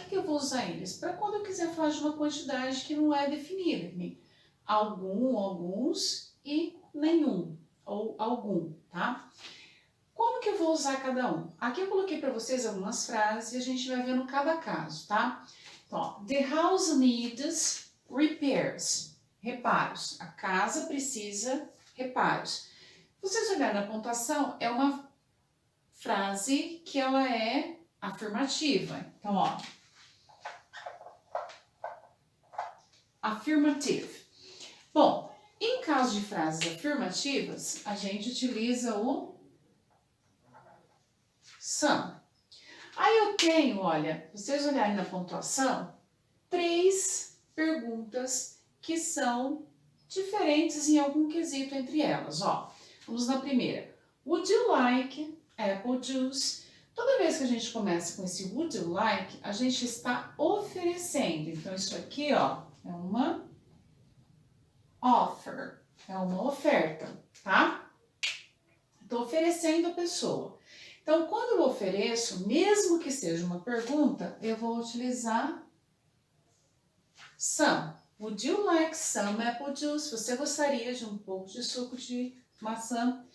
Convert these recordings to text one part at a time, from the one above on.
que eu vou usar eles? Para quando eu quiser falar de uma quantidade que não é definida, nem algum, alguns e nenhum, ou algum, tá? Como que eu vou usar cada um? Aqui eu coloquei para vocês algumas frases e a gente vai vendo cada caso, tá? Então, ó, the house needs repairs, reparos. A casa precisa reparos. Vocês olharem na pontuação, é uma frase que ela é afirmativa. Então, ó, affirmative. Bom, em caso de frases afirmativas, a gente utiliza o some. Aí eu tenho, olha, vocês olharem na pontuação, 3 perguntas que são diferentes em algum quesito entre elas, ó. Vamos na primeira. Would you like apple juice? Toda vez que a gente começa com esse would you like, a gente está oferecendo. Então, isso aqui, ó, é uma offer, é uma oferta, tá? Estou oferecendo a pessoa. Então, quando eu ofereço, mesmo que seja uma pergunta, eu vou utilizar some. Would you like some apple juice? Você gostaria de um pouco de suco de maçã?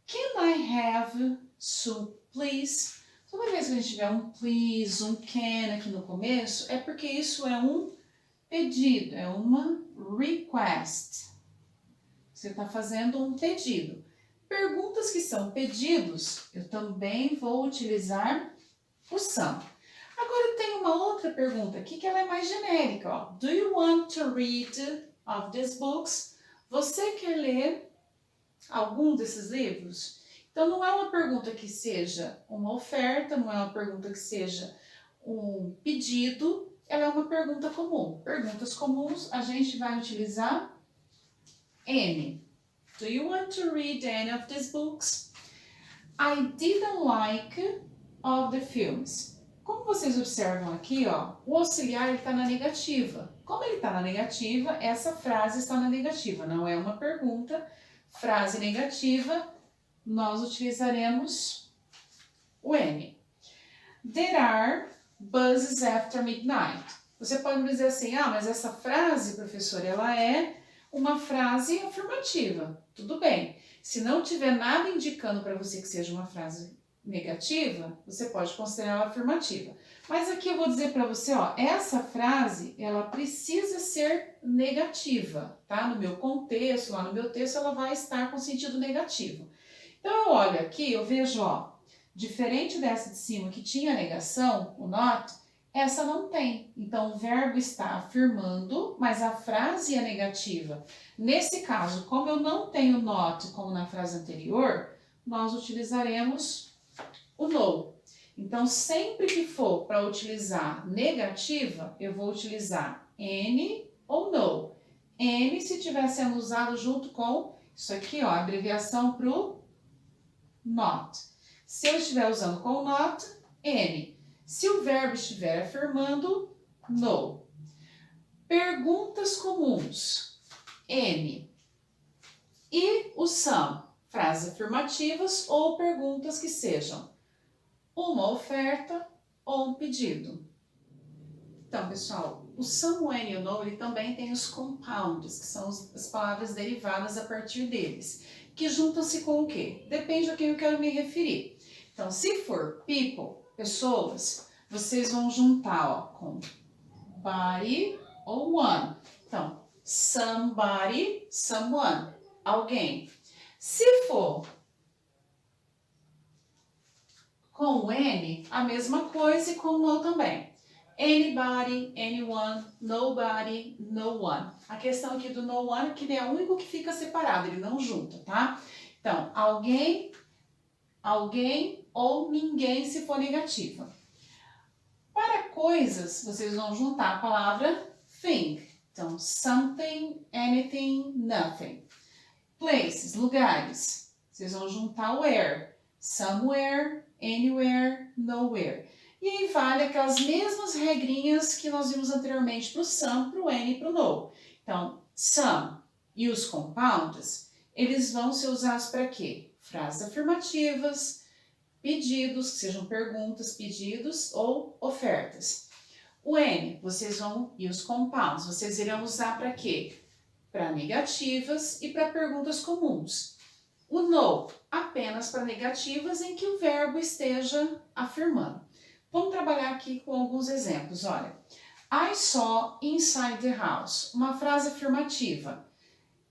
Can I have soup, please? Toda vez que a gente tiver um please, um can aqui no começo, é porque isso é um pedido, é uma request. Você está fazendo um pedido. Perguntas que são pedidos, eu também vou utilizar o some. Agora tem uma outra pergunta aqui que ela é mais genérica, ó. Do you want to read of these books? Você quer ler algum desses livros? Então não é uma pergunta que seja uma oferta, não é uma pergunta que seja um pedido, ela é uma pergunta comum. Perguntas comuns a gente vai utilizar any. Do you want to read any of these books? I didn't like of the films. Como vocês observam aqui, ó, o auxiliar está na negativa. Como ele está na negativa, essa frase está na negativa, não é uma pergunta. Frase negativa, nós utilizaremos o any. There are buses after midnight. Você pode me dizer assim, ah, mas essa frase, professor, ela é uma frase afirmativa. Tudo bem. Se não tiver nada indicando para você que seja uma frase negativa, você pode considerar ela afirmativa. Mas aqui eu vou dizer para você, ó, essa frase, ela precisa ser negativa, tá? No meu contexto, lá no meu texto, ela vai estar com sentido negativo. Então, eu olho aqui, eu vejo, ó, diferente dessa de cima que tinha negação, o not, essa não tem. Então, o verbo está afirmando, mas a frase é negativa. Nesse caso, como eu não tenho not como na frase anterior, nós utilizaremos o no. Então, sempre que for para utilizar negativa, eu vou utilizar any ou no. Any se estiver sendo usado junto com isso aqui, ó, a abreviação para o not. Se eu estiver usando com not, any. Se o verbo estiver afirmando, no. Perguntas comuns, any. E o some, frases afirmativas ou perguntas que sejam uma oferta ou um pedido. Então, pessoal, o some, o any e o no, ele também tem os compounds, que são as palavras derivadas a partir deles, que juntam-se com o quê? Depende a quem eu quero me referir. Então, se for people, pessoas, vocês vão juntar, ó, com body ou one. Então, somebody, someone, alguém. Se for com o any, a mesma coisa e com o no também. Anybody, anyone, nobody, no one. A questão aqui do no one é que ele é o único que fica separado, ele não junta, tá? Então, alguém, alguém ou ninguém se for negativa. Para coisas, vocês vão juntar a palavra thing. Então, something, anything, nothing. Places, lugares. Vocês vão juntar where. Somewhere, anywhere, nowhere. E aí vale aquelas mesmas regrinhas que nós vimos anteriormente para o some, para o any e para o no. Então, some e os compounds, eles vão ser usados para quê? Frases afirmativas, pedidos, que sejam perguntas, pedidos ou ofertas. O N, vocês vão, e os compounds, vocês irão usar para quê? Para negativas e para perguntas comuns. O no, apenas para negativas em que o verbo esteja afirmando. Vamos trabalhar aqui com alguns exemplos, olha. I saw inside the house, uma frase afirmativa,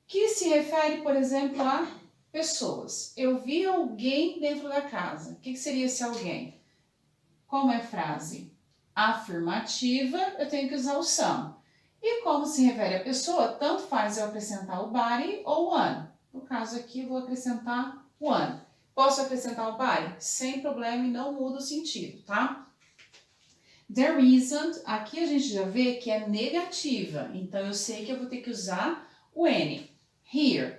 que se refere, por exemplo, a pessoas. Eu vi alguém dentro da casa. O que seria esse alguém? Como é frase afirmativa, eu tenho que usar o some. E como se refere a pessoa, tanto faz eu acrescentar o body ou one. No caso aqui, vou acrescentar one. Posso acrescentar o body? Sem problema e não muda o sentido, tá? There isn't, aqui a gente já vê que é negativa, então eu sei que eu vou ter que usar o N. Here.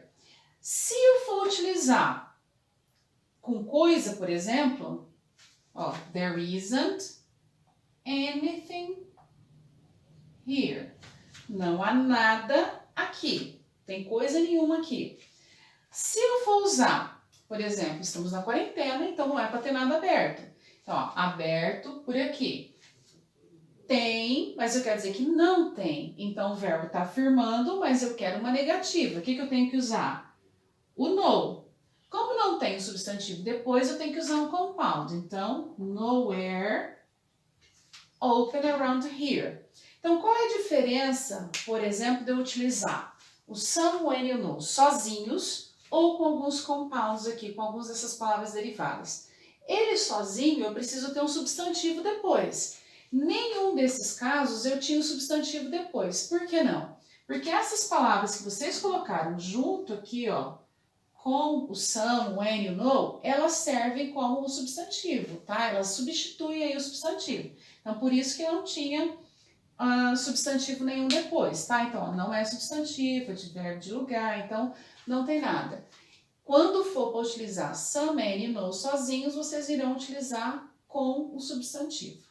Se eu for utilizar com coisa, por exemplo, ó, there isn't anything here. Não há nada aqui, tem coisa nenhuma aqui. Se eu for usar, por exemplo, estamos na quarentena, então não é para ter nada aberto. Então, ó, aberto por aqui. Tem, mas eu quero dizer que não tem. Então, o verbo está afirmando, mas eu quero uma negativa. O que eu tenho que usar? O no. Como não tem o substantivo depois, eu tenho que usar um compound. Então, nowhere open around here. Então, qual é a diferença, por exemplo, de eu utilizar o some, when e o no sozinhos ou com alguns compounds aqui, com algumas dessas palavras derivadas? Ele sozinho, eu preciso ter um substantivo depois. Nenhum desses casos eu tinha o substantivo depois. Por que não? Porque essas palavras que vocês colocaram junto aqui, ó, com o some, o when e o no, elas servem como o substantivo, tá? Elas substituem aí o substantivo. Então, por isso que eu não tinha substantivo nenhum depois, tá? Então, ó, não é substantivo, é de verbo de lugar, então não tem nada. Quando for para utilizar some, and e no sozinhos, vocês irão utilizar com o substantivo.